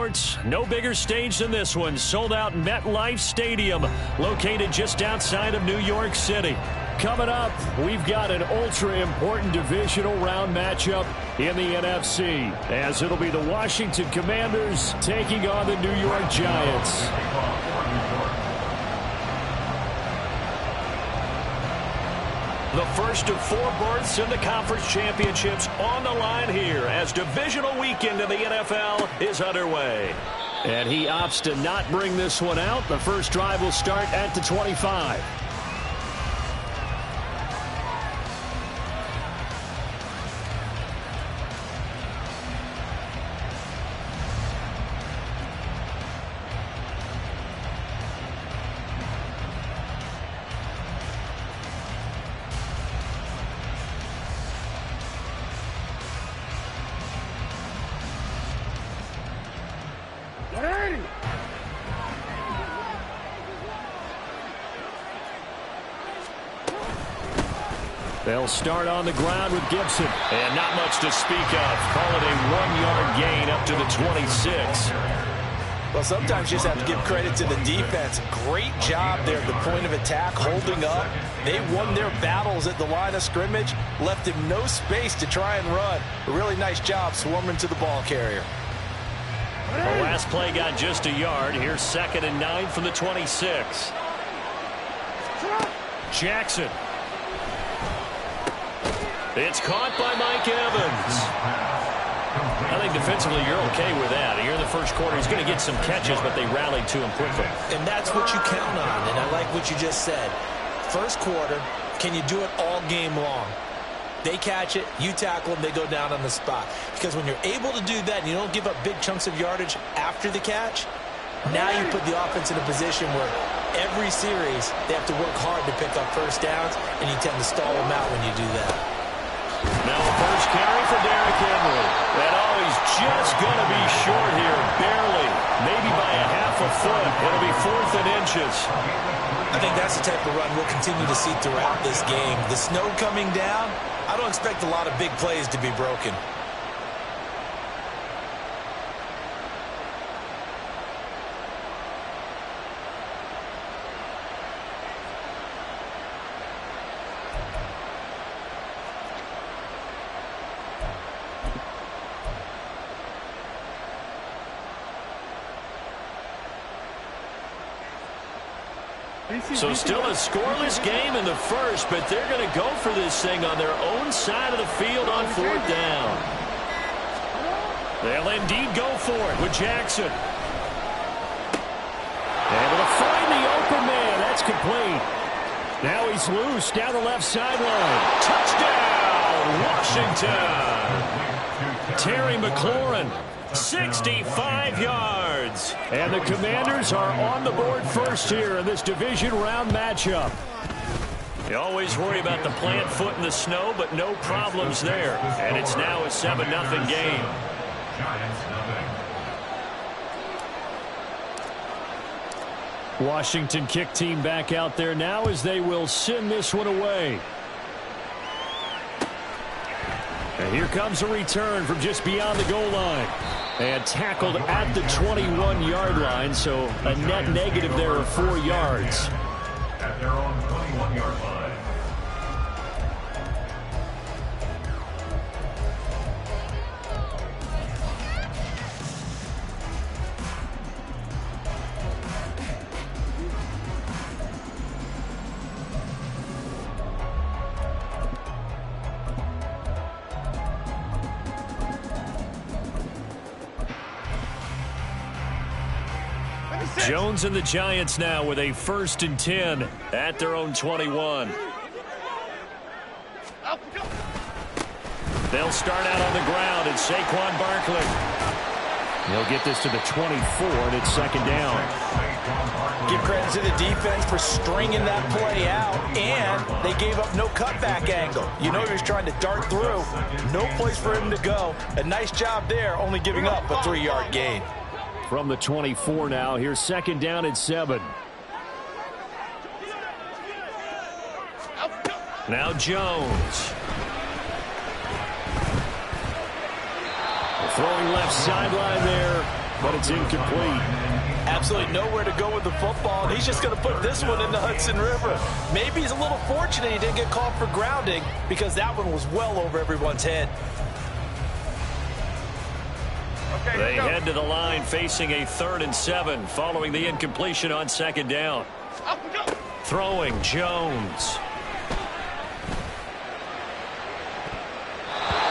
sports, no bigger stage than this one. Sold out MetLife Stadium, located just outside of New York City. Coming up, we've got an ultra-important divisional round matchup in the NFC, as it'll be the Washington Commanders taking on the New York Giants. The first of 4 berths in the conference championships on the line here as divisional weekend in the NFL is underway. And he opts to not bring this one out. The first drive will start at the 25. They'll start on the ground with Gibson. And not much to speak of. Call it a 1-yard gain up to the 26. Well, sometimes you just have to give credit to the defense. Great job there at the point of attack, holding up. They won their battles at the line of scrimmage, left him no space to try and run. A really nice job swarming to the ball carrier. The last play got just a yard. Here's 2nd and 9 from the 26. Jackson. It's caught by Mike Evans. I think defensively you're okay with that. Here in the first quarter, he's going to get some catches, but they rallied to him quickly. And that's what you count on, and I like what you just said. First quarter, can you do it all game long? They catch it, you tackle them, they go down on the spot. Because when you're able to do that and you don't give up big chunks of yardage after the catch, now you put the offense in a position where every series they have to work hard to pick up first downs, and you tend to stall them out when you do that. Now the first carry for Derrick Henry. And he's just going to be short here, barely. Maybe by a half a foot. It'll be 4th and inches. I think that's the type of run we'll continue to see throughout this game. The snow coming down, I don't expect a lot of big plays to be broken. So still a scoreless game in the first, but they're going to go for this thing on their own side of the field on 4th down. They'll indeed go for it with Jackson. Able to find the open man. That's complete. Now he's loose down the left sideline. Touchdown, Washington. Terry McLaurin. 65 yards. And the Commanders are on the board first here in this division round matchup. You always worry about the plant foot in the snow, but no problems there. And it's now a 7-0 game. Washington kick team back out there now as they will send this one away. And here comes a return from just beyond the goal line. And tackled at the 21-yard line, so a net negative there of 4 yards. At their own 21-yard line. Jones and the Giants now with a 1st and 10 at their own 21. They'll start out on the ground, and Saquon Barkley. He'll get this to the 24, and it's 2nd down. Give credit to the defense for stringing that play out, and they gave up no cutback angle. You know he was trying to dart through. No place for him to go. A nice job there, only giving up a 3-yard gain. From the 24 now, here's 2nd down and 7. Now Jones. Throwing left sideline there. but it's incomplete. Absolutely nowhere to go with the football, and he's just going to put this one in the Hudson River. Maybe he's a little fortunate he didn't get called for grounding because that one was well over everyone's head. They head to the line facing a 3rd and 7 following the incompletion on 2nd down. Throwing Jones.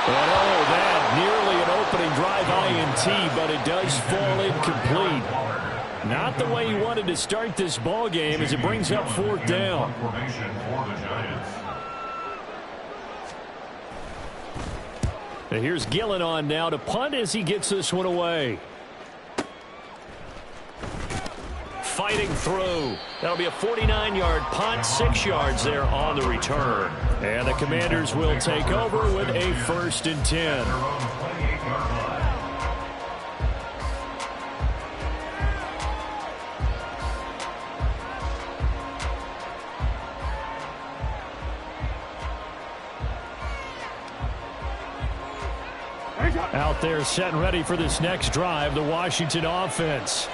And oh, that nearly an opening drive INT, but it does fall incomplete. Not the way he wanted to start this ball game as it brings up 4th down. And here's Gillen on now to punt as he gets this one away. Fighting through. That'll be a 49-yard punt, 6 yards there on the return. And the Commanders will take over with a 1st and 10. Out there set and ready for this next drive, the Washington offense.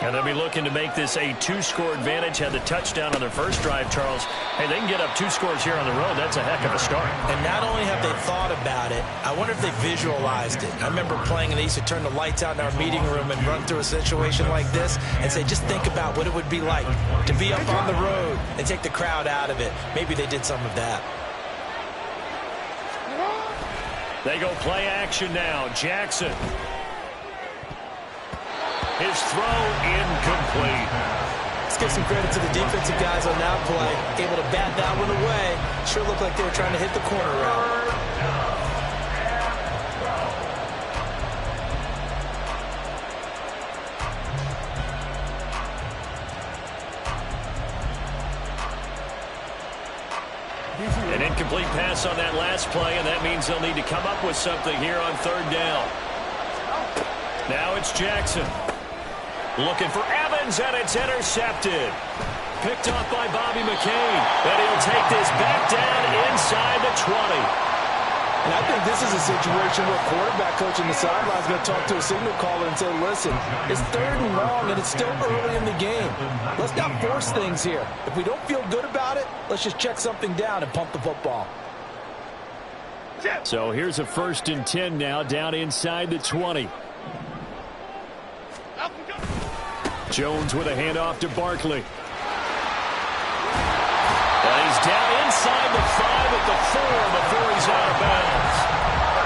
And they'll be looking to make this a 2-score advantage. Had the touchdown on their first drive, Charles. Hey, they can get up 2 scores here on the road. That's a heck of a start. And not only have they thought about it, I wonder if they visualized it. I remember playing and they used to turn the lights out in our meeting room and run through a situation like this and say, just think about what it would be like to be up on the road and take the crowd out of it. Maybe they did some of that. They go play action now. Jackson. His throw incomplete. Let's give some credit to the defensive guys on that play. Able to bat that one away. Sure looked like they were trying to hit the corner route. An incomplete pass on that last play, and that means they'll need to come up with something here on 3rd down. Now it's Jackson. Looking for Evans, and it's intercepted. Picked off by Bobby McCain. And he'll take this back down inside the 20. And I think this is a situation where quarterback coach on the sideline is going to talk to a signal caller and say, listen, it's 3rd and long, and it's still early in the game. Let's not force things here. If we don't feel good about it, let's just check something down and pump the football. So here's a 1st and 10 now, down inside the 20. Jones with a handoff to Barkley. And he's down inside the 5 at the 4 before he's out of bounds.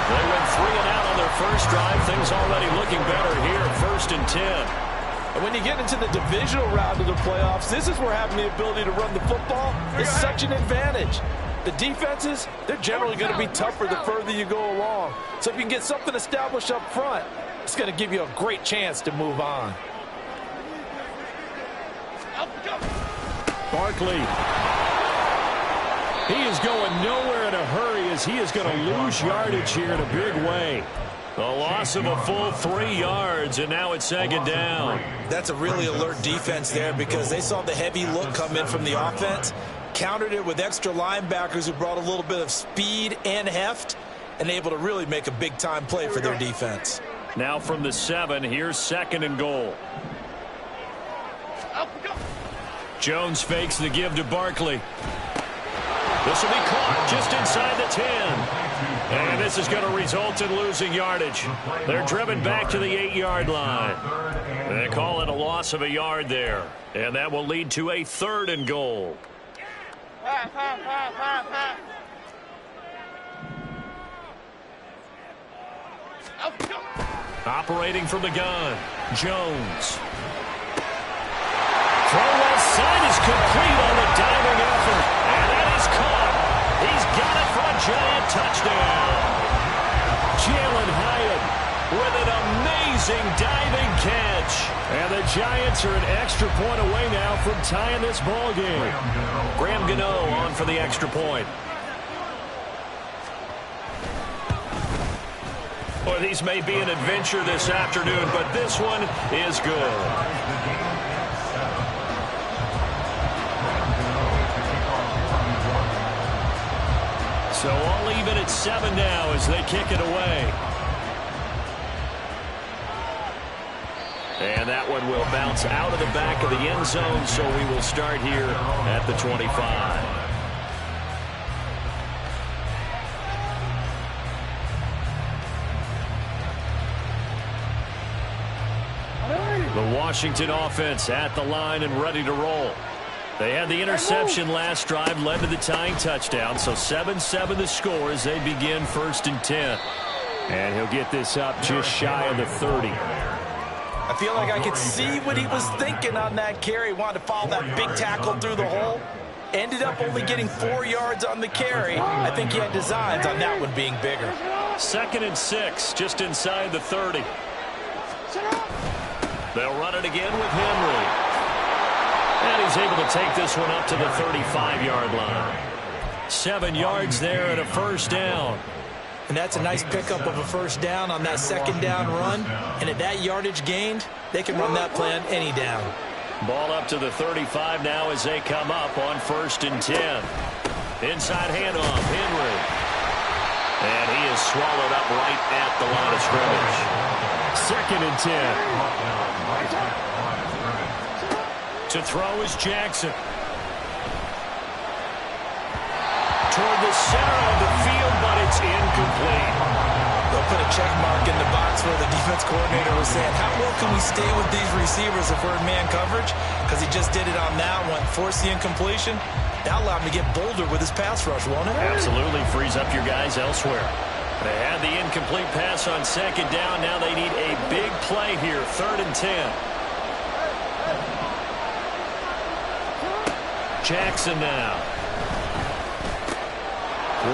They went 3 and out on their first drive. Things already looking better here, 1st and 10. And when you get into the divisional round of the playoffs, this is where having the ability to run the football is such an advantage. The defenses, they're generally going to be tougher the further you go along. So if you can get something established up front, it's going to give you a great chance to move on. Barkley. He is going nowhere in a hurry as he is going to lose yardage here in a big way. A loss of a full 3 yards, and now it's 2nd down. That's a really alert defense there because they saw the heavy look come in from the offense, countered it with extra linebackers who brought a little bit of speed and heft, and able to really make a big-time play for their defense. Now from the 7, here's 2nd and goal. Jones fakes the give to Barkley. This will be caught just inside the 10. And this is going to result in losing yardage. They're driven back to the 8-yard line. They call it a loss of a yard there. And that will lead to a 3rd and goal. Operating from the gun, Jones. Throw left side is complete on the diving effort. And that is caught. He's got it for a giant touchdown. Jalen Hyatt with an amazing diving catch. And the Giants are an extra point away now from tying this ball game. Graham Gano on for the extra point. Boy, these may be an adventure this afternoon, but this one is good. So all even at 7 now as they kick it away. And that one will bounce out of the back of the end zone, so we will start here at the 25. The Washington offense at the line and ready to roll. They had the interception last drive, led to the tying touchdown, so 7-7 the score as they begin 1st and 10. And he'll get this up just shy of the 30. I feel like I could see what he was thinking on that carry. Wanted to follow that big tackle through the hole. Ended up only getting 4 yards on the carry. I think he had designs on that one being bigger. 2nd and 6, just inside the 30. They'll run it again with Henry. And he's able to take this one up to the 35-yard line. 7 yards there and a 1st down. And that's a nice pickup of a 1st down on that 2nd down run. And at that yardage gained, they can run that play on any down. Ball up to the 35 now as they come up on 1st and 10. Inside handoff, Henry. And he is swallowed up right at the line of scrimmage. 2nd and 10. To throw is Jackson. Toward the center of the field, but it's incomplete. They'll put a check mark in the box where the defense coordinator was saying, how well can we stay with these receivers if we're in man coverage? Because he just did it on that one. Forced the incompletion. That allowed him to get bolder with his pass rush, won't it? Absolutely. Frees up your guys elsewhere. They had the incomplete pass on 2nd down. Now they need a big play here. 3rd and 10. Jackson now.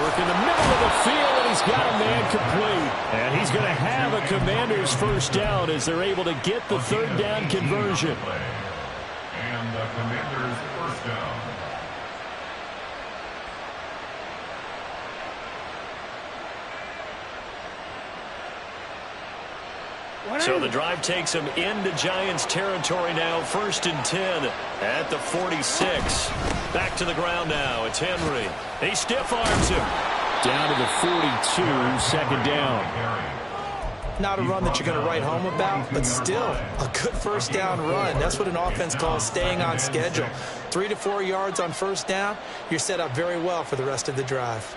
Work in the middle of the field, and he's got a man complete. And he's going to have a Commander's 1st down as they're able to get the 3rd down conversion. And the Commander's 1st down. So the drive takes him into Giants territory now. 1st and 10 at the 46. Back to the ground now. It's Henry. He stiff arms him. Down to the 42, 2nd down. Not a run that you're going to write home about, but still a good 1st down run. That's what an offense calls staying on schedule. 3 to 4 yards on 1st down. You're set up very well for the rest of the drive.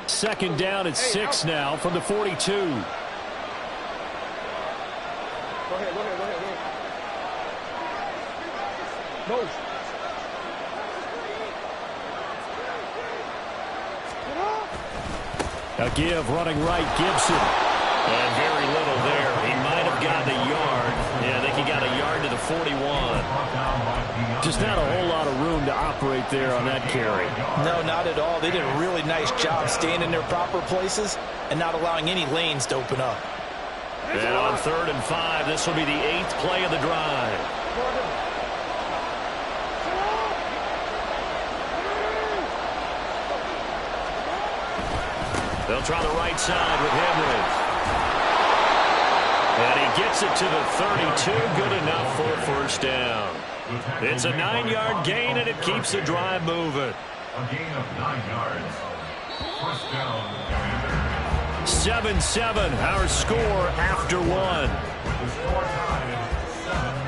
Second down at 6 now from the 42. Go ahead. No. A give running right, Gibson. And very little there. He might have gotten a yard. Yeah, I think he got a yard to the 41. Just not a whole lot of room to operate there on that carry. No, not at all. They did a really nice job staying in their proper places and not allowing any lanes to open up. And on 3rd and 5, this will be the 8th play of the drive. They'll try the right side with Henry. And he gets it to the 32. Good enough for a 1st down. It's a 9-yard gain, and it keeps the drive moving. A gain of 9 yards. 1st down, Commander. 7-7, our score after 1. With the score tied 7-7.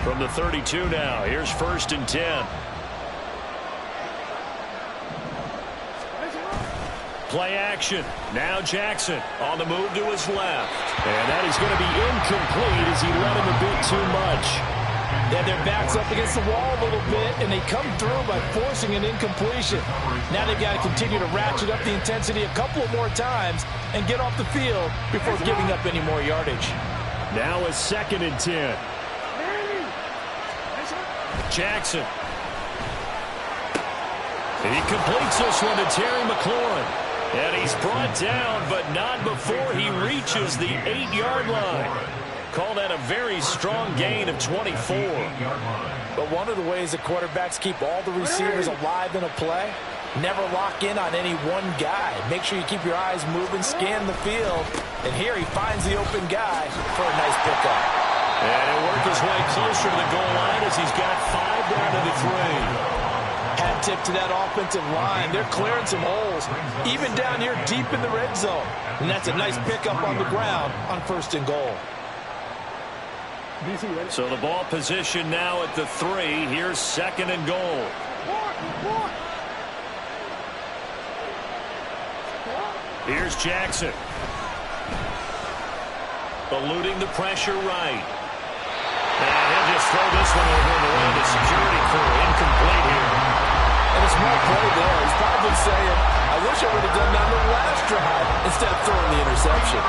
From the 32 now, here's 1st and 10. Play action. Now Jackson on the move to his left. And that is going to be incomplete as he let him a bit too much. They had their backs up against the wall a little bit, and they come through by forcing an incompletion. Now they've got to continue to ratchet up the intensity a couple of more times and get off the field before giving up any more yardage. Now a 2nd and 10. Jackson. He completes this one to Terry McLaurin. And he's brought down, but not before he reaches the 8-yard line. Call that a very strong gain of 24. But one of the ways that quarterbacks keep all the receivers alive in a play Never lock in on any one guy. Make sure you keep your eyes moving, scan the field. And here he finds the open guy for a nice pickup. And he'll work his way closer to the goal line as he's got 5 down to the 3. Hat tip to that offensive line. They're clearing some holes, even down here deep in the red zone. And that's a nice pickup on the ground on 1st and goal. So the ball position now at the 3. Here's 2nd and goal. Here's Jackson. Eluding the pressure right. And he'll just throw this one over in the way of the security crew. Incomplete here. And a small play there. He's probably saying, I wish I would have done that on the last drive instead of throwing the interception.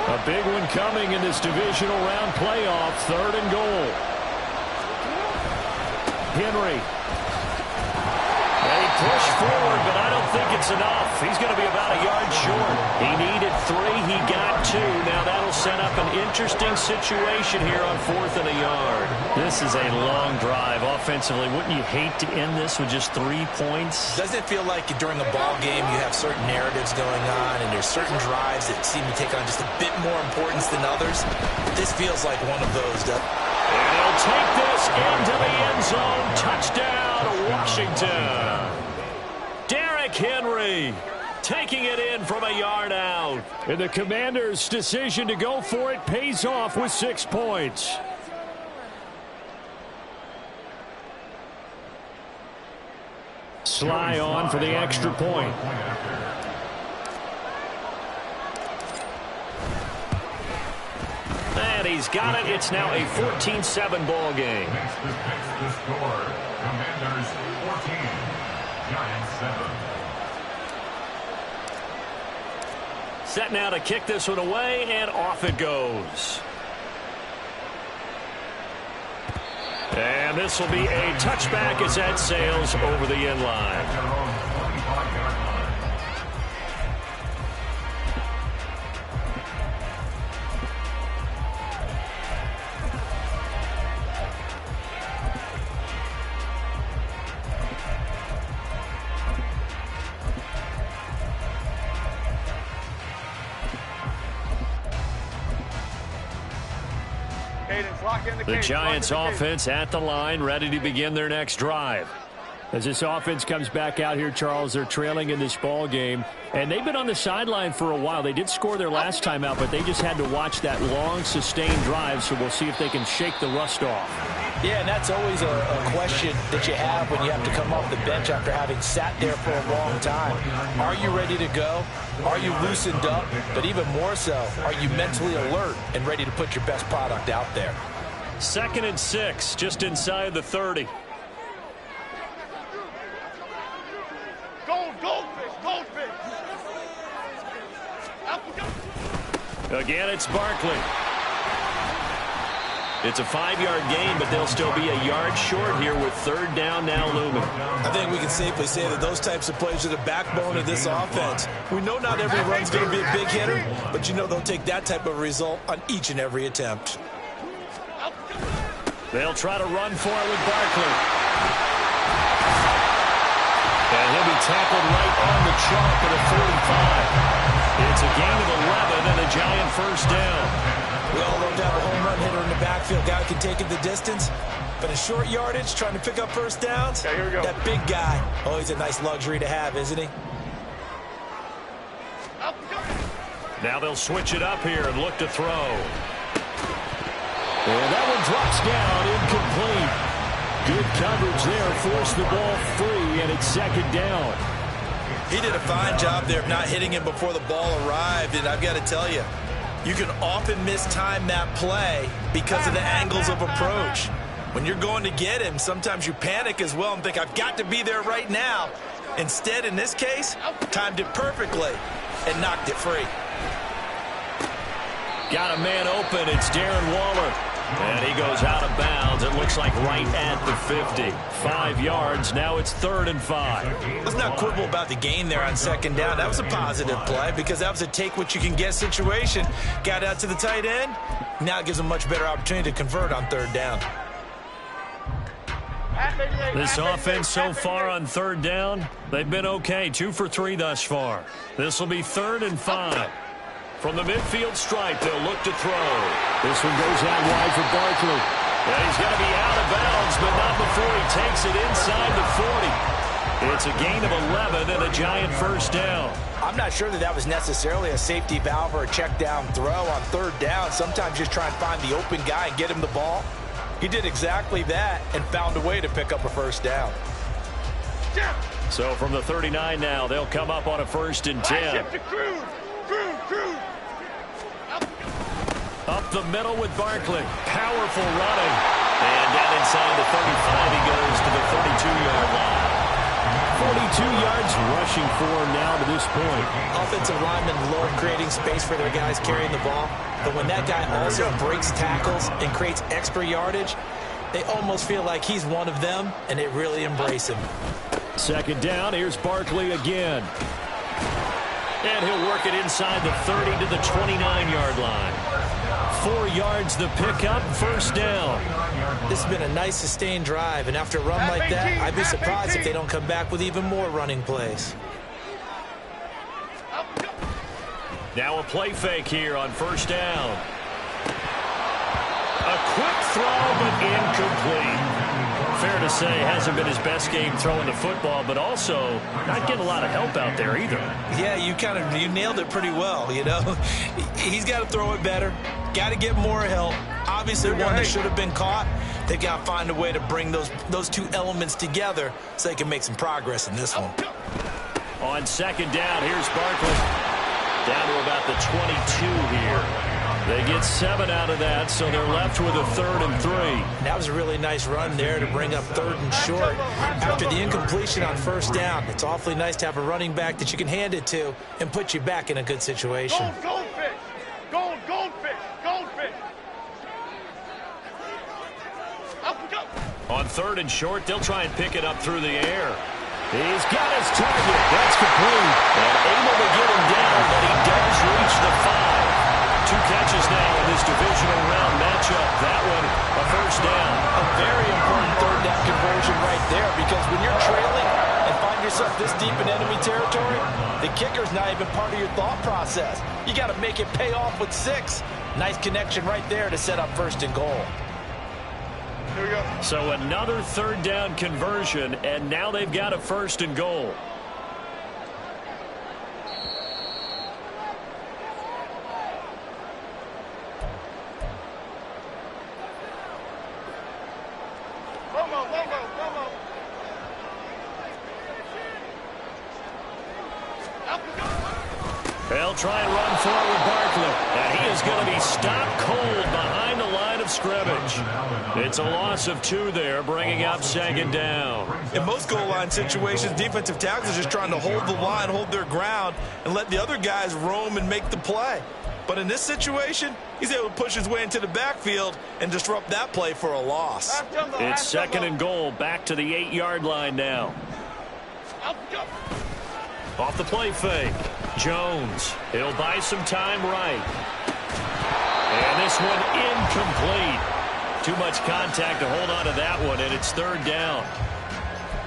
A big one coming in this divisional round playoff. 3rd and goal. Henry. They push forward, but I don't think it's enough. He's going to be about a yard short. He needed 3. He got 2. Now that'll set up an interesting situation here on 4th and a yard. This is a long drive offensively. Wouldn't you hate to end this with just 3 points? Doesn't it feel like during a ball game you have certain narratives going on and there's certain drives that seem to take on just a bit more importance than others? This feels like one of those, doesn't it? And he'll take this into the end zone. Touchdown, Washington. Derrick Henry taking it in from a yard out. And the Commanders' decision to go for it pays off with 6 points. Sly on for the extra point. And he's got it. It's now a 14-7 ball game. Next the score. Commanders 14, Giants 7. Set now to kick this one away, and off it goes. And this will be a touchback as that sails over the end line. The Giants offense at the line, ready to begin their next drive. As this offense comes back out here, Charles, they're trailing in this ball game, and they've been on the sideline for a while. They did score their last time out, but they just had to watch that long, sustained drive, so we'll see if they can shake the rust off. Yeah, and that's always a question that you have when you have to come off the bench after having sat there for a long time. Are you ready to go? Are you loosened up? But even more so, are you mentally alert and ready to put your best product out there? 2nd and 6, just inside the 30. Goldfish. Again, it's Barkley. It's a 5-yard gain, but they'll still be a yard short here with 3rd down now looming. I think we can safely say that those types of plays are the backbone of this offense. We know not every run's going to be a big hitter, but you know they'll take that type of result on each and every attempt. They'll try to run for it with Barkley. And he'll be tackled right on the chalk at a 45. It's a gain of 11 and a Giant 1st down. We all love to have a home run hitter in the backfield. Guy who can take it the distance. But in short yardage, trying to pick up 1st downs, here we go. That big guy, always a nice luxury to have, isn't he? Now they'll switch it up here and look to throw. And that one drops down, incomplete. Good coverage there, forced the ball free, and it's 2nd down. He did a fine job there of not hitting him before the ball arrived, and I've got to tell you, you can often mistime that play because of the angles of approach. When you're going to get him, sometimes you panic as well and think, I've got to be there right now. Instead, in this case, timed it perfectly and knocked it free. Got a man open. It's Darren Waller. And he goes out of bounds. It looks like right at the 50. 5 yards. Now it's 3rd and 5. Let's not quibble about the gain there on 2nd down. That was a positive play because that was a take-what-you-can-get situation. Got out to the tight end. Now it gives them a much better opportunity to convert on 3rd down. This offense so far on 3rd down, they've been okay. 2 for 3 thus far. This will be 3rd and 5. From the midfield stripe, they'll look to throw. This one goes out wide for Barkley. And he's going to be out of bounds, but not before he takes it inside the 40. It's a gain of 11 and a giant 1st down. I'm not sure that was necessarily a safety valve or a check down throw on 3rd down. Sometimes just try and find the open guy and get him the ball. He did exactly that and found a way to pick up a 1st down. So from the 39 now, they'll come up on a 1st and 10. Up the middle with Barkley. Powerful running. And down inside the 35, he goes to the 32-yard line. 42 yards rushing for him now to this point. Offensive linemen love creating space for their guys carrying the ball. But when that guy also breaks tackles and creates extra yardage, they almost feel like he's one of them, and they really embrace him. 2nd down. Here's Barkley again. And he'll work it inside the 30 to the 29-yard line. 4 yards the pickup, 1st down. This has been a nice sustained drive, and after a run like that, I'd be surprised if they don't come back with even more running plays. Now a play fake here on 1st down. A quick throw, but incomplete. Fair to say, hasn't been his best game throwing the football, but also not getting a lot of help out there either. Yeah, you nailed it pretty well, you know. He's got to throw it better. Got to get more help. Obviously, one that should have been caught. They've got to find a way to bring those two elements together so they can make some progress in this one. On 2nd down, here's Barkley. Down to about the 22 here. They get 7 out of that, so they're left with a 3rd and 3. That was a really nice run there to bring up 3rd and short. After the incompletion on 1st down, it's awfully nice to have a running back that you can hand it to and put you back in a good situation. Goldfish! Goldfish! Goldfish! On 3rd and short, they'll try and pick it up through the air. He's got his target. That's complete. And able to get him down, but he does reach the 5. 2 catches now in this divisional round matchup. That one, a 1st down. A very important 3rd down conversion right there, because when you're trailing and find yourself this deep in enemy territory, the kicker's not even part of your thought process. You got to make it pay off with 6. Nice connection right there to set up 1st and goal. Here we go. So another 3rd down conversion, and now they've got a 1st and goal. They'll try and run forward Barkley. And he is going to be stopped cold behind the line of scrimmage. It's a loss of 2 there, bringing up 2nd down. In most goal line situations, defensive tackles are just trying to hold the line, hold their ground, and let the other guys roam and make the play. But in this situation, he's able to push his way into the backfield and disrupt that play for a loss. It's 2nd and goal, back to the 8-yard line now. Off the play fake. Jones. He'll buy some time right. And this one incomplete. Too much contact to hold on to that one, and it's 3rd down.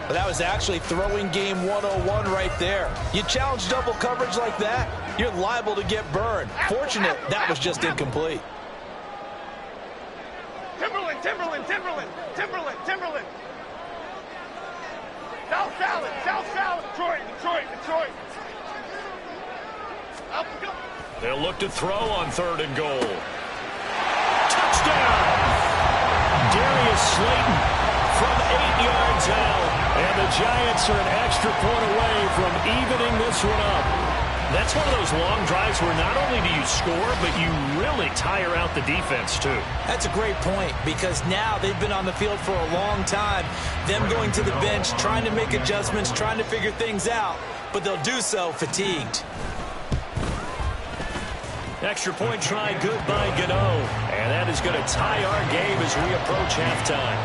But that was actually throwing game 101 right there. You challenge double coverage like that, you're liable to get burned. Fortunate, that was just incomplete. Timberland! South Salad! Detroit! They'll look to throw on 3rd and goal. Touchdown! Darius Slayton from 8 yards out. And the Giants are an extra point away from evening this one up. That's one of those long drives where not only do you score, but you really tire out the defense, too. That's a great point, because now they've been on the field for a long time. Them going to the bench, trying to make adjustments, trying to figure things out, but they'll do so fatigued. Extra point try good by Gano. And that is going to tie our game as we approach halftime.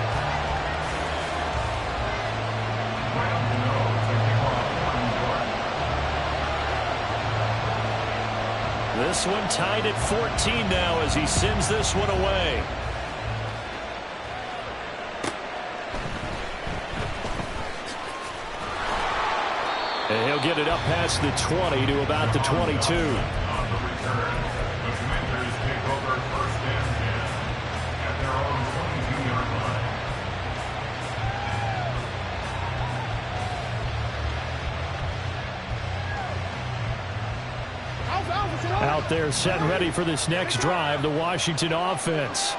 This one tied at 14 now as he sends this one away. And he'll get it up past the 20 to about the 22. On the return, the Commanders take over 1st and 10 at their own 22-yard line. Out there set and ready for this next drive, the Washington offense.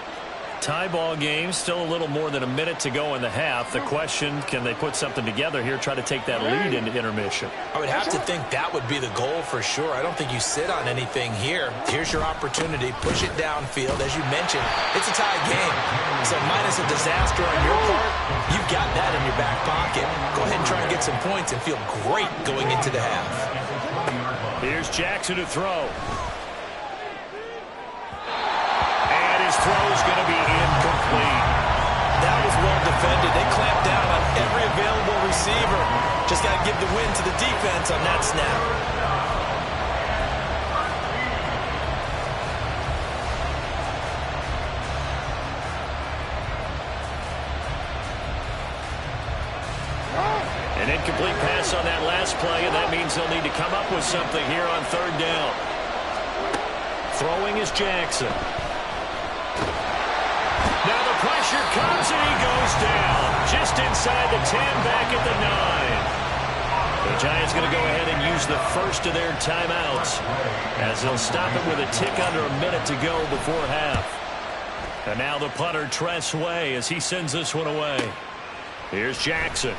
Tie ball game, still a little more than a minute to go in the half. The question, can they put something together here, try to take that lead into intermission? I would have to think that would be the goal for sure. I don't think you sit on anything here. Here's your opportunity. Push it downfield. As you mentioned, it's a tie game. So minus a disaster on your part, you've got that in your back pocket. Go ahead and try and get some points and feel great going into the half. Here's Jackson to throw. And his throw is going to be incomplete. That was well defended. They clamped down on every available receiver. Just got to give the win to the defense on that snap. An incomplete pass on that last play, and that means they'll need to come up with something here on 3rd down. Throwing is Jackson. Now the pressure comes, and he goes down. Just inside the 10, back at the 9. The Giants going to go ahead and use the first of their timeouts, as they'll stop it with a tick under a minute to go before half. And now the punter, Tress Way, as he sends this one away. Here's Jackson.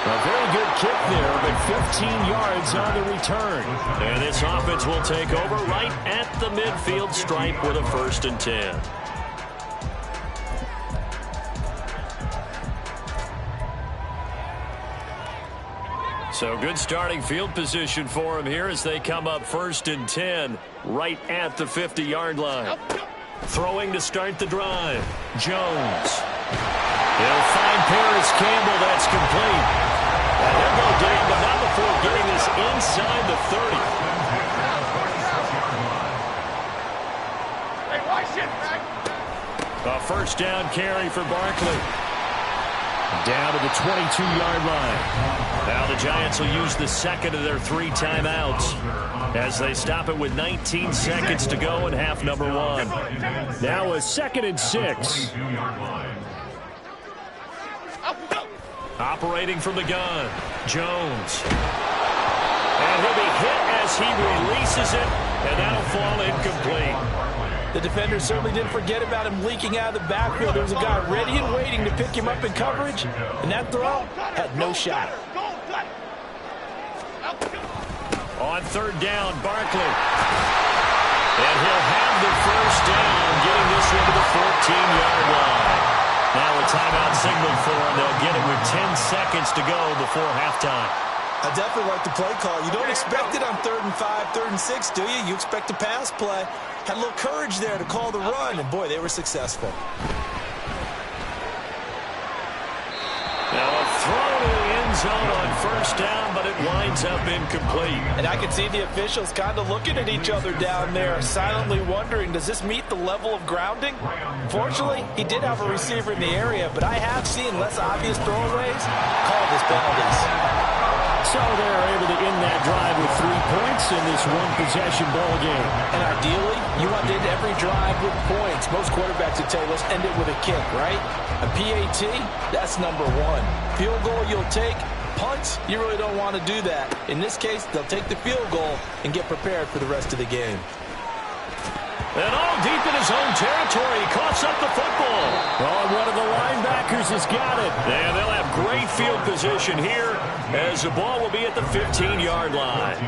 A very good kick there, but 15 yards on the return. And this offense will take over right at the midfield stripe with a 1st and 10. So good starting field position for him here as they come up 1st and 10 right at the 50-yard line. Throwing to start the drive. Jones. He'll find Paris Campbell. That's complete. And he'll go down, but not before getting this inside the 30. Hey, watch it, Frank. A 1st down carry for Barkley. Down to the 22-yard line. Now the Giants will use the 2nd of their 3 timeouts as they stop it with 19 seconds to go in half number 1. Now a 2nd and 6. Operating from the gun, Jones. And he'll be hit as he releases it, and that'll fall incomplete. The defender certainly didn't forget about him leaking out of the backfield. There was a guy ready and waiting to pick him up in coverage, and that throw had no shot. On 3rd down, Barkley. And he'll have the 1st down, getting this one to the 14-yard line. Now a timeout signal for them. They'll get it with 10 seconds to go before halftime. I definitely like the play call. You don't expect it on 3rd and 5, 3rd and 6, do you? You expect a pass play. Had a little courage there to call the run, and boy, they were successful. Now a throw to the end zone on 1st down, but it winds up incomplete. And I can see the officials kind of looking at each other down there, silently wondering, does this meet the level of grounding? Fortunately, he did have a receiver in the area, but I have seen less obvious throwaways called as penalties. So they're able to end that drive with 3 points in this one-possession ball game. And ideally, you want to end every drive with points. Most quarterbacks would tell you, let's end it with a kick, right? A PAT, that's number 1. Field goal you'll take. Punts, you really don't want to do that. In this case, they'll take the field goal and get prepared for the rest of the game. And all deep in his own territory, he coughs up the football. Oh, one of the linebackers has got it. And they'll have great field position here as the ball will be at the 15-yard line.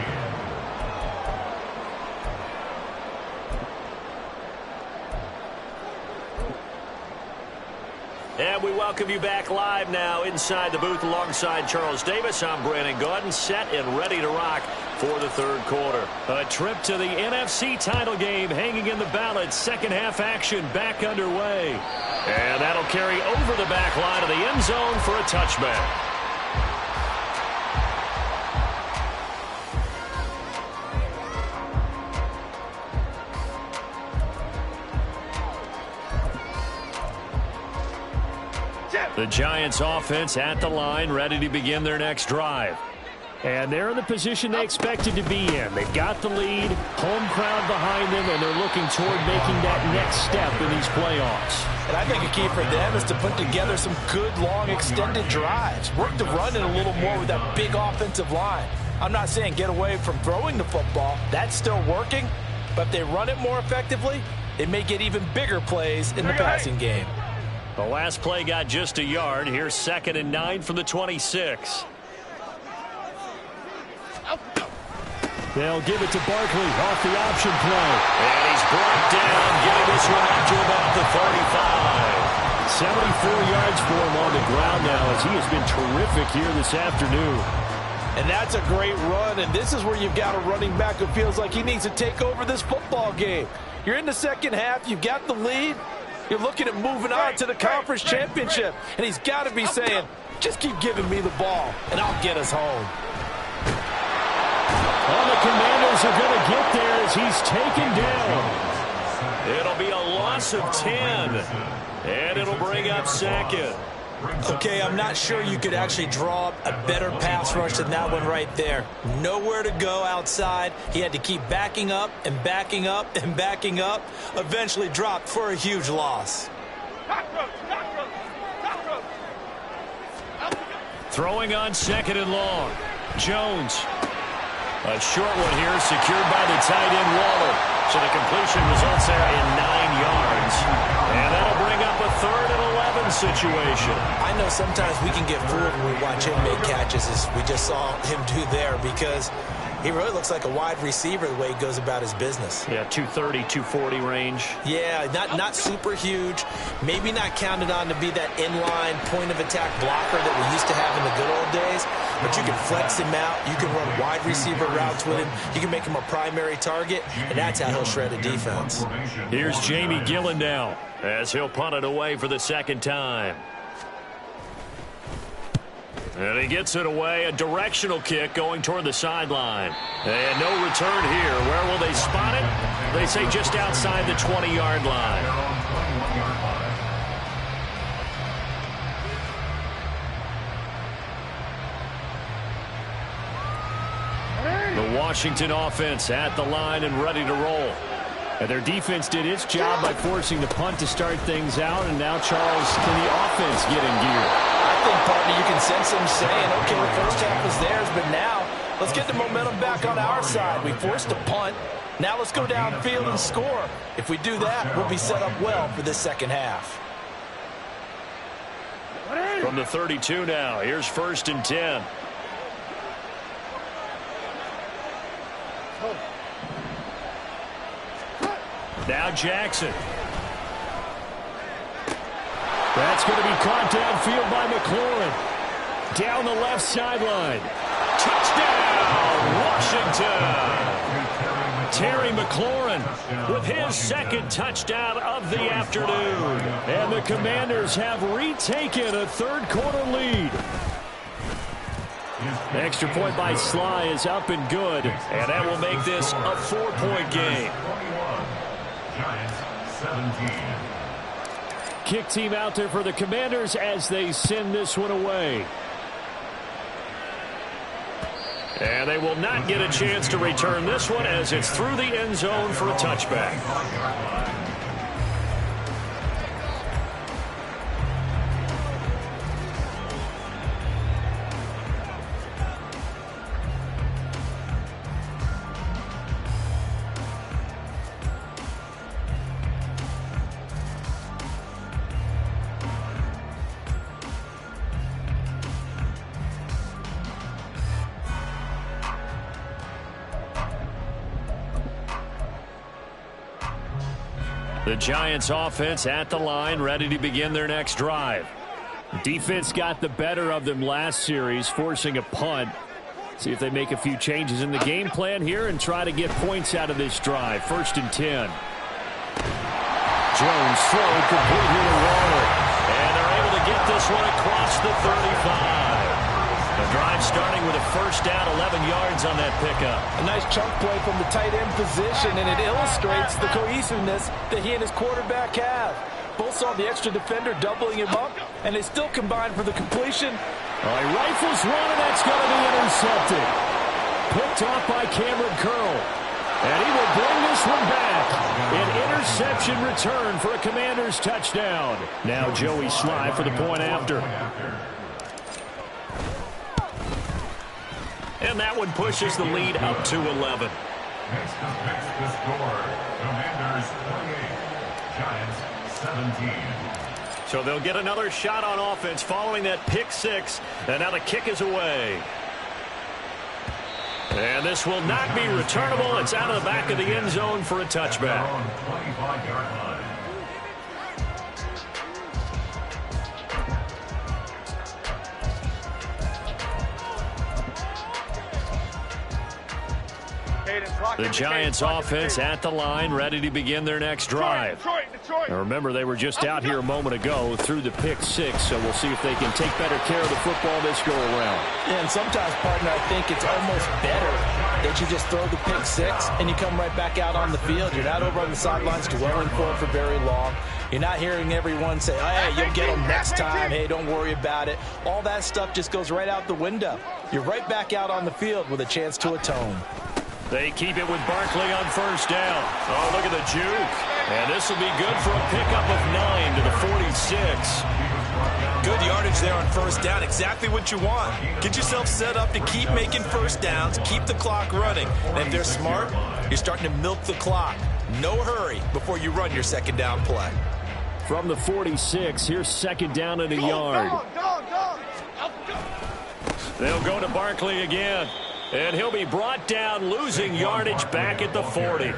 And we welcome you back live now inside the booth alongside Charles Davis. I'm Brandon Gaudin, set and ready to rock for the third quarter. A trip to the NFC title game hanging in the balance. Second half action back underway. And that'll carry over the back line of the end zone for a touchback. The Giants offense at the line, ready to begin their next drive. And they're in the position they expected to be in. They've got the lead, home crowd behind them, and they're looking toward making that next step in these playoffs. And I think a key for them is to put together some good, long, extended drives. Work the run in a little more with that big offensive line. I'm not saying get away from throwing the football. That's still working. But if they run it more effectively, they may get even bigger plays in the passing game. The last play got just a yard. Here's 2nd and 9 from the 26. They'll give it to Barkley off the option play. And he's brought down, getting this one up to about the 35. 74 yards for him on the ground now as he has been terrific here this afternoon. And that's a great run, and this is where you've got a running back who feels like he needs to take over this football game. You're in the second half, you've got the lead. You're looking at moving on to the conference championship. And he's got to be saying, just keep giving me the ball, and I'll get us home. Well, the Commanders are going to get there as he's taken down. It'll be a loss of 10. And it'll bring up 2nd. Okay, I'm not sure you could actually draw up a better pass rush than that one right there. Nowhere to go outside. He had to keep backing up and backing up and backing up. Eventually dropped for a huge loss. Throwing on 2nd and long. Jones. A short one here, secured by the tight end Waller. So the completion results there in 9 yards. And that'll bring up a 3rd and 11 situation. I know sometimes we can get fooled when we watch him make catches, as we just saw him do there, because he really looks like a wide receiver the way he goes about his business. Yeah, 230, 240 range. Yeah, not super huge. Maybe not counted on to be that inline point-of-attack blocker that we used to have in the good old days. But you can flex him out. You can run wide receiver routes with him. You can make him a primary target, and that's how he'll shred a defense. Here's Jamie Gillen now as he'll punt it away for the 2nd time. And he gets it away, a directional kick going toward the sideline. And no return here. Where will they spot it? They say just outside the 20-yard line. The Washington offense at the line and ready to roll. And their defense did its job by forcing the punt to start things out. And now, Charles, can the offense get in gear? I think, partner, you can sense them saying, okay, the first half was theirs, but now let's get the momentum back on our side. We forced a punt. Now let's go downfield and score. If we do that, we'll be set up well for this second half. From the 32 now, here's 1st and 10. Now Jackson. That's going to be caught downfield by McLaurin. Down the left sideline. Touchdown, Washington. Terry McLaurin with his 2nd touchdown of the afternoon. And the Commanders have retaken a third quarter lead. The extra point by Sly is up and good. And that will make this a 4-point game. Giants 17. Kick team out there for the Commanders as they send this one away. And they will not get a chance to return this one as it's through the end zone for a touchback. The Giants offense at the line, ready to begin their next drive. Defense got the better of them last series, forcing a punt. See if they make a few changes in the game plan here and try to get points out of this drive. 1st and 10. Jones throw complete here to Waller. And they're able to get this one across the 35. The drive starting with a 1st down, 11 yards on that pickup. A nice chunk play from the tight end position, and it illustrates the cohesiveness that he and his quarterback have. Both saw the extra defender doubling him up, and they still combined for the completion. He rifles one, and that's going to be intercepted. Picked off by Cameron Curl. And he will bring this one back. An interception return for a Commanders touchdown. Now Joey Sly for the point after. And that one pushes the lead up to 11. Next up, the score. Commanders 28, Giants 17. So they'll get another shot on offense following that pick 6. And now the kick is away. And this will not be returnable. It's out of the back of the end zone for a touchback. 25-yard line. The Giants offense at the line, ready to begin their next drive. Now remember, they were just out here a moment ago through the pick 6, so we'll see if they can take better care of the football this go-around. Yeah, and sometimes, partner, I think it's almost better that you just throw the pick 6 and you come right back out on the field. You're not over on the sidelines dwelling for very long. You're not hearing everyone say, hey, you'll get them next time. Hey, don't worry about it. All that stuff just goes right out the window. You're right back out on the field with a chance to atone. They keep it with Barkley on 1st down. Oh, look at the juke. And this will be good for a pickup of 9 to the 46. Good yardage there on 1st down. Exactly what you want. Get yourself set up to keep making 1st downs, keep the clock running. And if they're smart, you're starting to milk the clock. No hurry before you run your 2nd down play. From the 46, here's 2nd down and a yard. They'll go to Barkley again. And he'll be brought down, losing yardage back at the 40.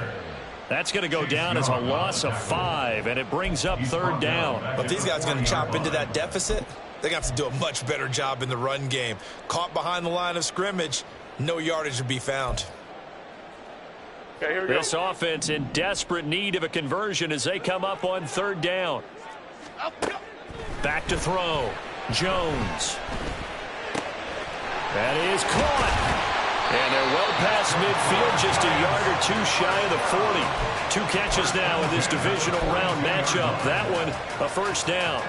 That's going to go down as a loss of 5, and it brings up 3rd down. But these guys are going to chop into that deficit. They're going to have to do a much better job in the run game. Caught behind the line of scrimmage, no yardage to be found. Okay, here we go. This offense in desperate need of a conversion as they come up on 3rd down. Back to throw. Jones. That is caught. And they're well past midfield, just a yard or 2 shy of the 40. 2 catches now in this divisional round matchup. That one, a 1st down.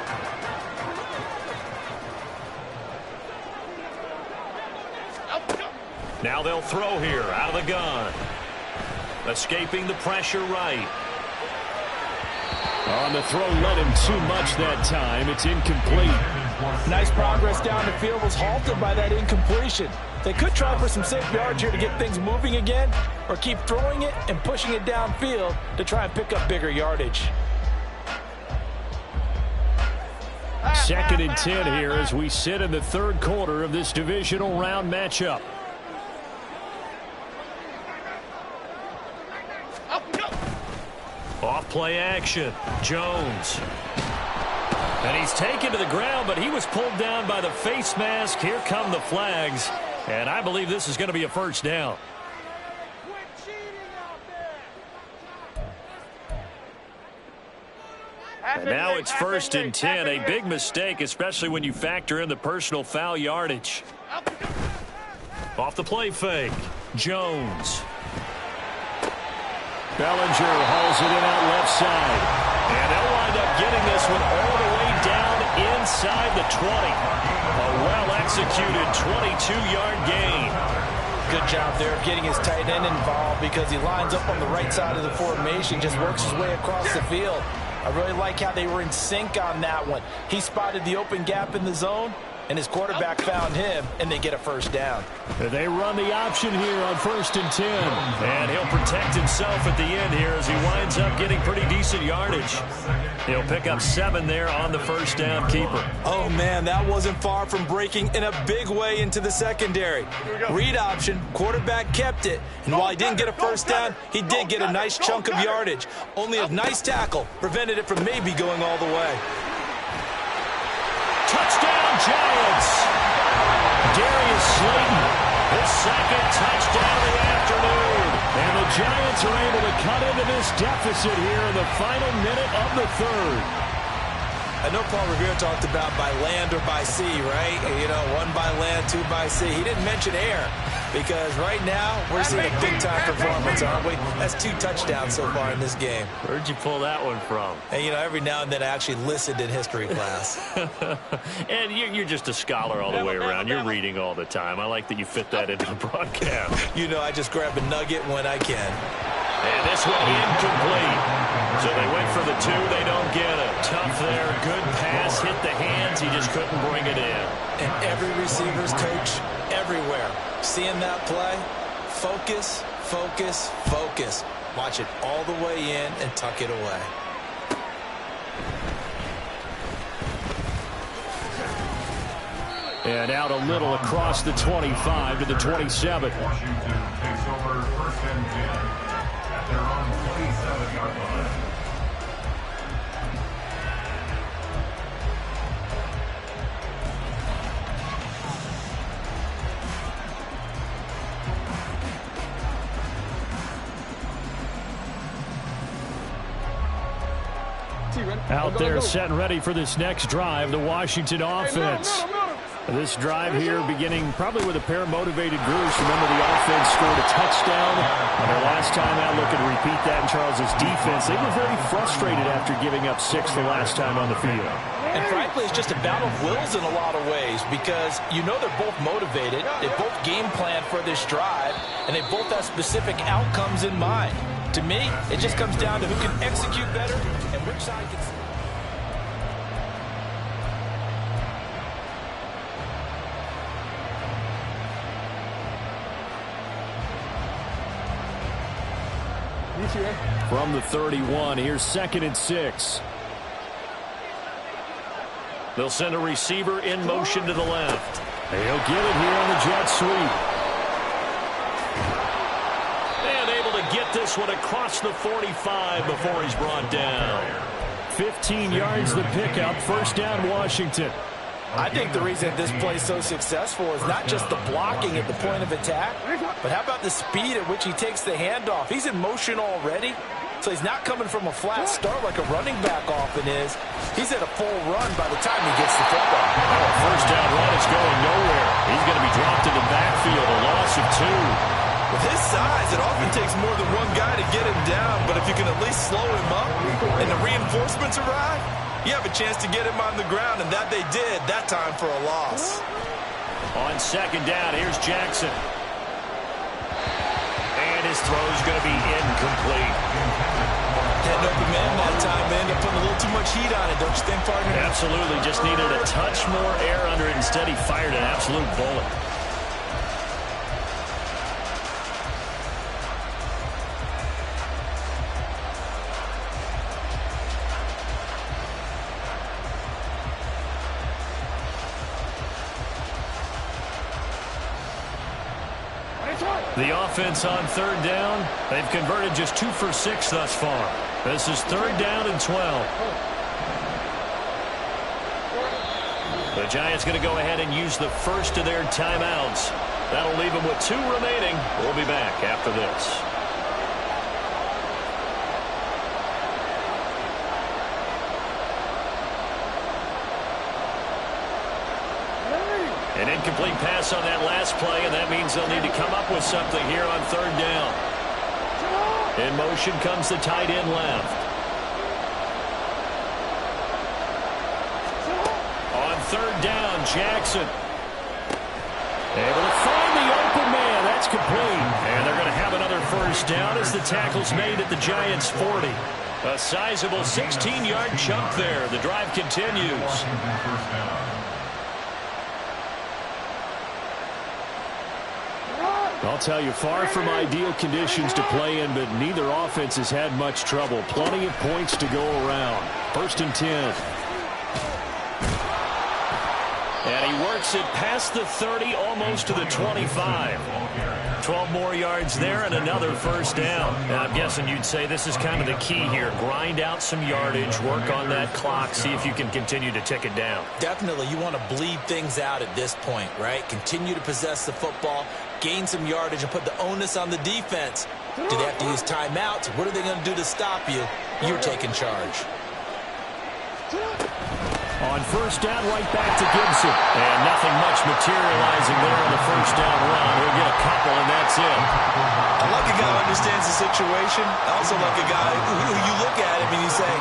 Now they'll throw here out of the gun. Escaping the pressure right. On the throw, let him too much that time. It's incomplete. Nice progress down the field was halted by that incompletion. They could try for some safe yards here to get things moving again, or keep throwing it and pushing it downfield to try and pick up bigger yardage. 2nd and 10 here as we sit in the 3rd quarter of this divisional round matchup. Off play action. Jones. And he's taken to the ground, but he was pulled down by the face mask. Here come the flags. And I believe this is going to be a 1st down. And now it's 1st and 10. A big mistake, especially when you factor in the personal foul yardage. Off the play fake. Jones. Bellinger hauls it in out left side. And they'll wind up getting this one all the way down inside the 20. A well-executed 22-yard gain. Good job there of getting his tight end involved because he lines up on the right side of the formation, just works his way across the field. I really like how they were in sync on that one. He spotted the open gap in the zone, and his quarterback found him, and they get a 1st down. They run the option here on 1st and 10. And he'll protect himself at the end here as he winds up getting pretty decent yardage. He'll pick up 7 there on the 1st down keeper. Oh, man, that wasn't far from breaking in a big way into the secondary. Read option, quarterback kept it. And while he didn't get a 1st down, he did get a nice chunk of yardage. Only a nice tackle prevented it from maybe going all the way. 2 touchdown, Giants. Darius Slayton, his second touchdown of the afternoon. And the Giants are able to cut into this deficit here in the final minute of the third. I know Paul Revere talked about by land or by sea, right? You know, one by land, two by sea. He didn't mention air because right now we're seeing a big-time performance, aren't we? That's 2 touchdowns so far in this game. Where'd you pull that one from? And, you know, every now and then I actually listened in history class. And you're just a scholar all the way around. You're reading all the time. I like that you fit that into the broadcast. You know, I just grab a nugget when I can. And this one incomplete. So they went for the 2. They don't get it. Tough there. Good pass. Hit the hands. He just couldn't bring it in. And every receiver's coach everywhere. Seeing that play, focus, focus, focus. Watch it all the way in and tuck it away. And out a little across the 25 to the 27. Washington takes over 1st and 10 at their own 27-yard line. Out there set and ready for this next drive, the Washington offense. This drive here beginning probably with a pair of motivated groups. Remember, the offense scored a touchdown on their last time out. Look and repeat that in Charles's defense. They were very frustrated after giving up 6 the last time on the field. And frankly, it's just a battle of wills in a lot of ways because you know they're both motivated. They both game plan for this drive, and they both have specific outcomes in mind. To me, it just comes down to who can execute better and which side can... From the 31, here's 2nd and 6. They'll send a receiver in motion to the left. He'll get it here on the jet sweep. And able to get this one across the 45 before he's brought down. 15 yards the pickup. 1st down, Washington. I think the reason this play is so successful is not just the blocking at the point of attack, but how about the speed at which he takes the handoff? He's in motion already, so he's not coming from a flat start like a running back often is. He's at a full run by the time he gets the football. Oh, 1st down run is going nowhere. He's going to be dropped in the backfield, a loss of 2. With his size, it often takes more than one guy to get him down, but if you can at least slow him up and the reinforcements arrive, you have a chance to get him on the ground, and that they did that time for a loss. On 2nd down, here's Jackson. And his throw's going to be incomplete. Had an open man that time, man. They're putting a little too much heat on it, don't you think, partner? Absolutely. Just needed a touch more air under it. Instead, he fired an absolute bullet. The offense on 3rd down, they've converted just 2 for 6 thus far. This is 3rd down and 12. The Giants going to go ahead and use the first of their timeouts. That'll leave them with 2 remaining. We'll be back after this. An incomplete pass on that last play, and that means they'll need to come up with something here on 3rd down. In motion comes the tight end left. On 3rd down, Jackson. Able to find the open man. That's complete. And they're going to have another 1st down as the tackle's made at the Giants' 40. A sizable 16-yard chunk there. The drive continues. I'll tell you, far from ideal conditions to play in, but neither offense has had much trouble. Plenty of points to go around. 1st and 10. And he works it past the 30, almost to the 25. 12 more yards there and another first down. And I'm guessing you'd say this is kind of the key here. Grind out some yardage, work on that clock, see if you can continue to tick it down. Definitely, you want to bleed things out at this point, right? Continue to possess the football, gain some yardage, and put the onus on the defense. Do they have to use timeouts? What are they going to do to stop you? You're taking charge. On first down, right back to Gibson. And nothing much materializing there on the first down run. He'll get a couple, and that's it. I like a guy who understands the situation. I also like a guy who you look at him and you say,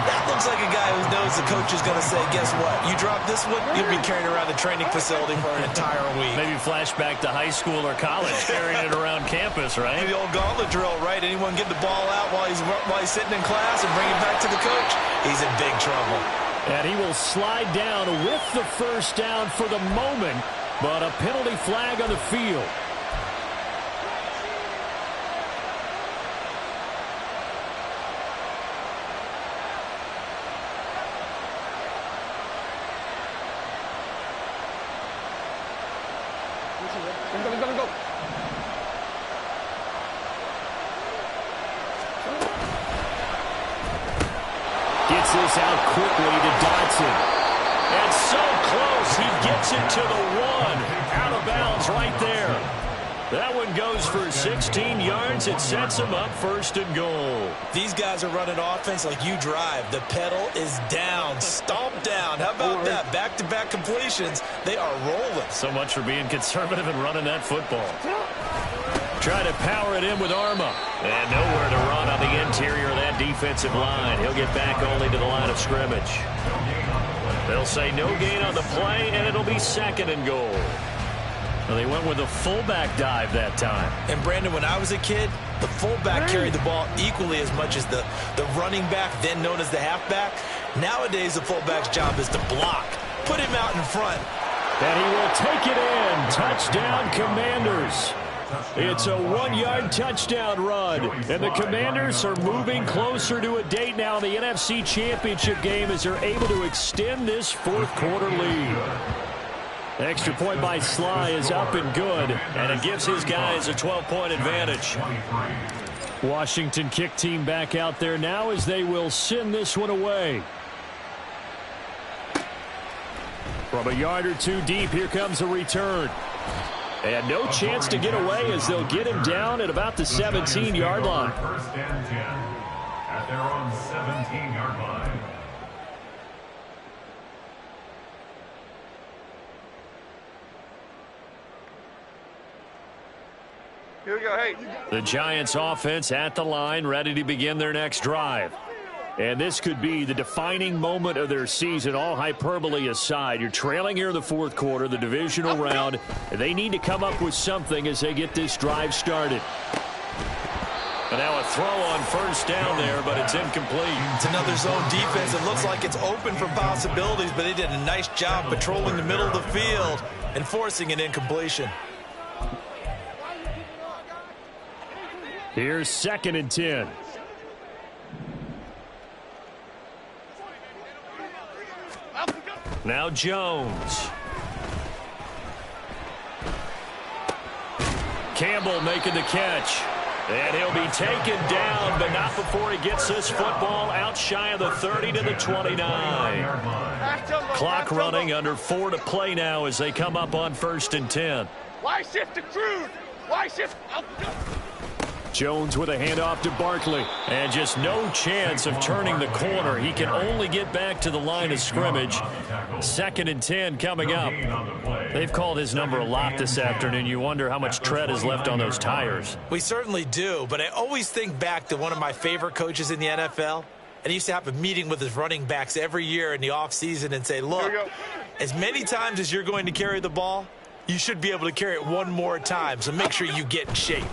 that looks like a guy who knows the coach is going to say, guess what? You drop this one, you'll be carrying around the training facility for an entire week. Maybe flashback to high school or college, carrying it around campus, right? The old gauntlet drill, right? Anyone get the ball out while he's sitting in class and bring it back to the coach? He's in big trouble. And he will slide down with the first down for the moment, but a penalty flag on the field. Go. Gets this out quickly to Dotson. And so close, he gets it to the one. Out of bounds right there. That one goes for 16 yards. It sets him up first and goal. These guys are running offense like you drive. The pedal is down, stomp down. How about that? Back-to-back completions. They are rolling. So much for being conservative and running that football. Try to power it in with Arma. And nowhere to run on the interior of that defensive line. He'll get back only to the line of scrimmage. They'll say no gain on the play, and it'll be second and goal. Well, they went with a fullback dive that time. And, Brandon, when I was a kid, the fullback carried the ball equally as much as the running back, then known as the halfback. Nowadays, the fullback's job is to block. Put him out in front. And he will take it in. Touchdown, Commanders. It's a 1-yard touchdown run. And the Commanders are moving closer to a date now in the NFC Championship game as they're able to extend this fourth-quarter lead. Extra point by Sly is up and good, and it gives his guys a 12-point advantage. Washington kick team back out there now as they will send this one away. From a yard or two deep, here comes a return. And no chance to get away as they'll get him down at about the 17-yard line. First and 10 at their own 17-yard line. Here we go. Hey. The Giants offense at the line, ready to begin their next drive. And this could be the defining moment of their season, all hyperbole aside. You're trailing here in the fourth quarter, the divisional round. They need to come up with something as they get this drive started. And now a throw on first down there, but it's incomplete. It's another zone defense. It looks like it's open for possibilities, but they did a nice job patrolling the middle of the field and forcing an incompletion. Here's second and 10. Now Jones. Campbell making the catch. And he'll be taken down, but not before he gets this football out shy of the 30 to the 29. Clock running, under 4 to play now as they come up on first and 10. Why shift to Cruz? Why shift? Jones with a handoff to Barkley. And just no chance of turning the corner. He can only get back to the line of scrimmage. Second and 10 coming up. They've called his number a lot this afternoon. You wonder how much tread is left on those tires. We certainly do, but I always think back to one of my favorite coaches in the NFL. And he used to have a meeting with his running backs every year in the offseason and say, look, as many times as you're going to carry the ball, you should be able to carry it one more time. So make sure you get in shape.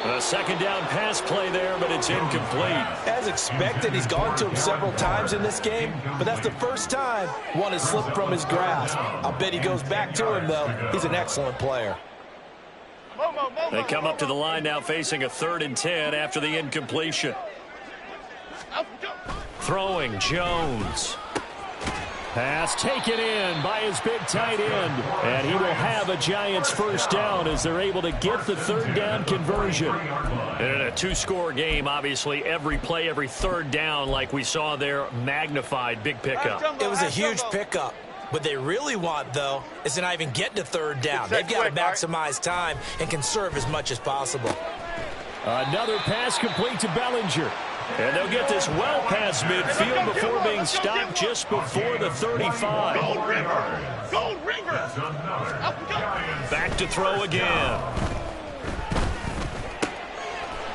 A second down pass play there, but it's incomplete. As expected, he's gone to him several times in this game, but that's the first time one has slipped from his grasp. I'll bet he goes back to him, though. He's an excellent player. They come up to the line now facing a 3rd and 10 after the incompletion. Throwing Jones. Pass taken in by his big tight end. And he will have a Giants first down as they're able to get the third down conversion. In a two-score game, obviously, every play, every third down, like we saw there, magnified. Big pickup. It was a huge pickup. What they really want, though, is to not even get to third down. They've got to maximize time and conserve as much as possible. Another pass complete to Bellinger. And they'll get this well past midfield before being stopped just before the 35. Gold River! Gold River! Back to throw again.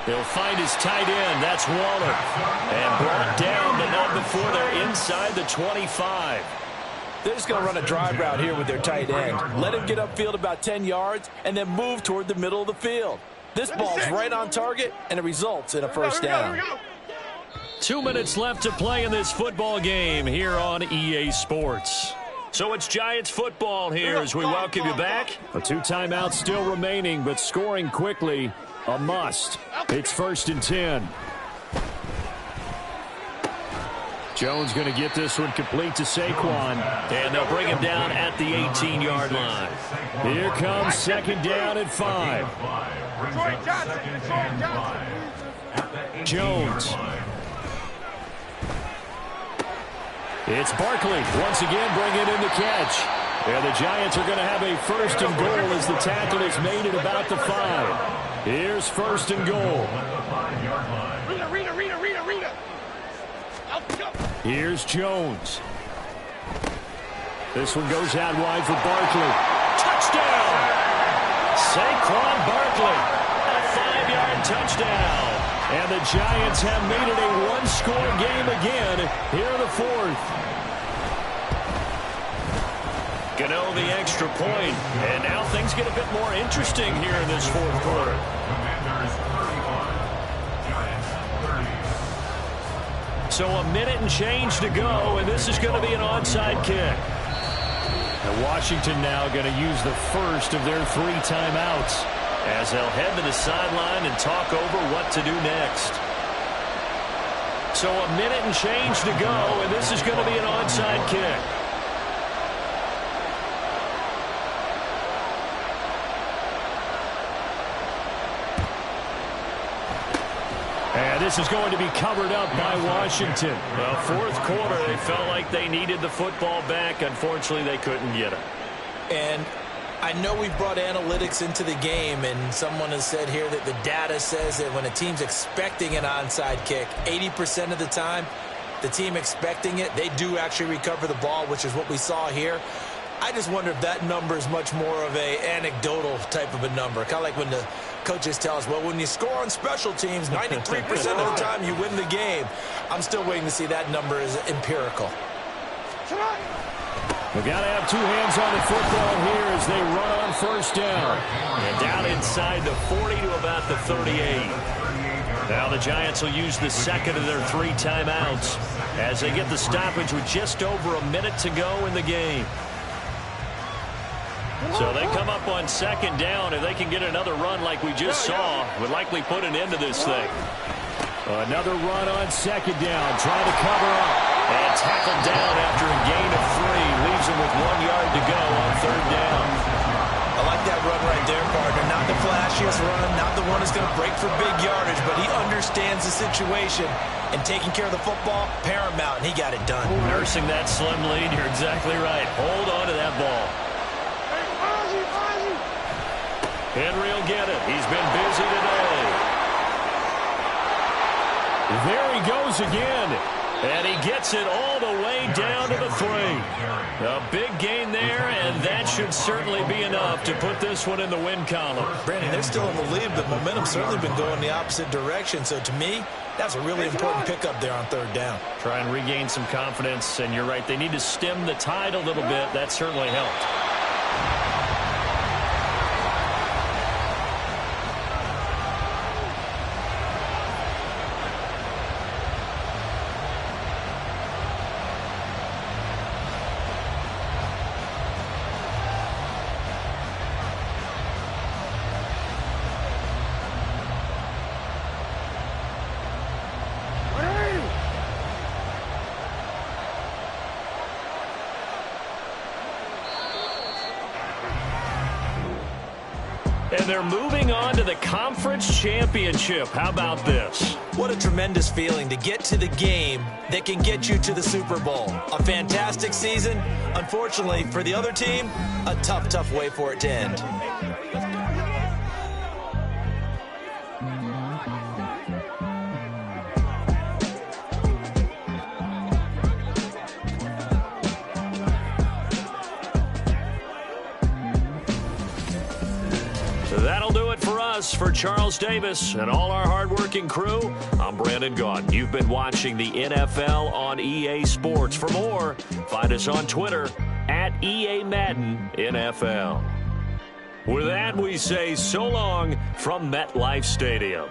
He'll find his tight end. That's Waller. And brought down, but not before they're inside the 25. They're just going to run a drive route here with their tight end. Let him get upfield about 10 yards and then move toward the middle of the field. This ball's right on target, and it results in a first down. 2 minutes left to play in this football game here on EA Sports. So it's Giants football here as we welcome you back. A 2 timeouts still remaining, but scoring quickly, a must. It's 1st and 10. Jones going to get this one complete to Saquon. And they'll bring him down at the 18-yard line. Here comes 2nd down and 5. Jones. It's Barkley once again bringing in the catch. And the Giants are going to have a 1st and goal as the tackle is made at about the 5. Here's 1st and goal. Here's Jones. This one goes out wide for Barkley. Touchdown! Saquon Barkley. A 5-yard touchdown. And the Giants have made it a 1-score game again here in the 4th. Gano the extra point. And now things get a bit more interesting here in this 4th quarter. So a minute and change to go, and this is going to be an onside kick. And Washington now going to use the first of their 3 timeouts as they'll head to the sideline and talk over what to do next. So a minute and change to go, and this is going to be an onside kick. And this is going to be covered up by Washington. Well, 4th quarter, they felt like they needed the football back. Unfortunately, they couldn't get it. And I know we've brought analytics into the game, and someone has said here that the data says that when a team's expecting an onside kick, 80% of the time, the team expecting it, they do actually recover the ball, which is what we saw here. I just wonder if that number is much more of a anecdotal type of a number. Kind of like when the coaches tell us, well, when you score on special teams, 93% of the time you win the game. I'm still waiting to see that number is empirical. We've got to have 2 hands on the football here as they run on 1st down. And down inside the 40 to about the 38. Now the Giants will use the 2nd of their 3 timeouts as they get the stoppage with just over a minute to go in the game. So they come up on 2nd down. If they can get another run like we just saw, would likely put an end to this thing. Another run on 2nd down, trying to cover up. And tackled down after a gain of 3. Leaves him with 1 yard to go on 3rd down. I like that run right there, partner. Not the flashiest run, not the one that's going to break for big yardage, but he understands the situation. And taking care of the football, paramount, and he got it done. Nursing that slim lead, you're exactly right. Hold on to that ball. Henry will get it. He's been busy today. There he goes again. And he gets it all the way down to the 3. A big gain there, and that should certainly be enough to put this one in the win column. Brandon, they're still in the lead, but momentum's certainly been going the opposite direction. So to me, that's a really important pickup there on 3rd down. Try and regain some confidence, and you're right. They need to stem the tide a little bit. That certainly helped. And they're moving on to the conference championship. How about this? What a tremendous feeling to get to the game that can get you to the Super Bowl. A fantastic season. Unfortunately, for the other team, a tough, tough way for it to end. That'll do it for us. For Charles Davis and all our hardworking crew, I'm Brandon Gaudin. You've been watching the NFL on EA Sports. For more, find us on Twitter at EA Madden NFL. With that, we say so long from MetLife Stadium.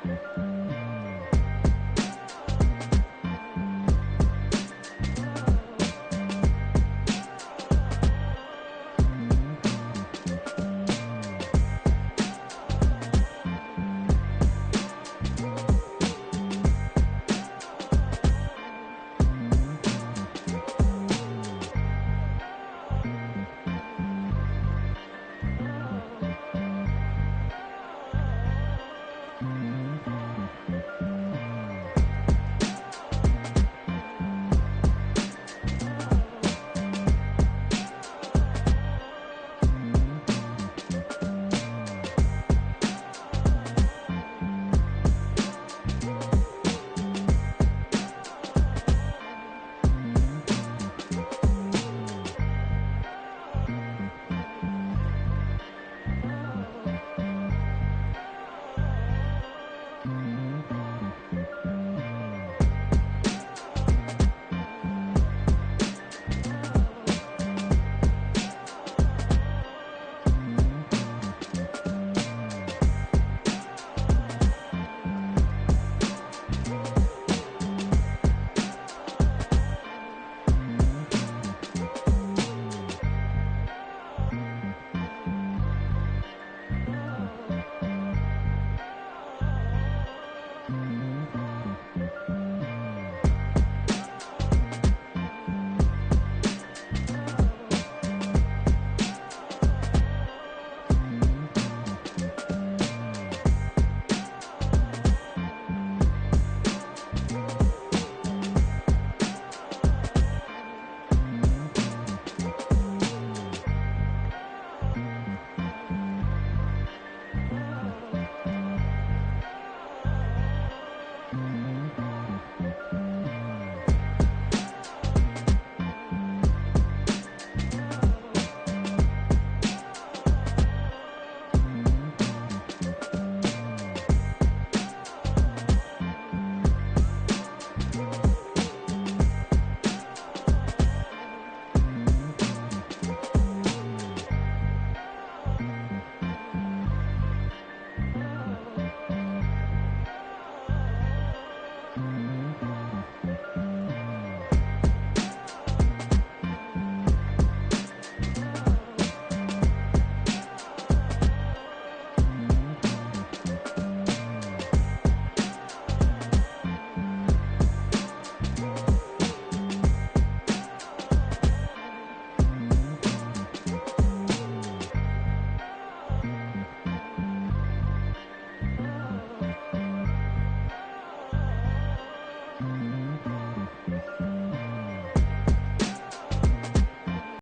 Mm-hmm.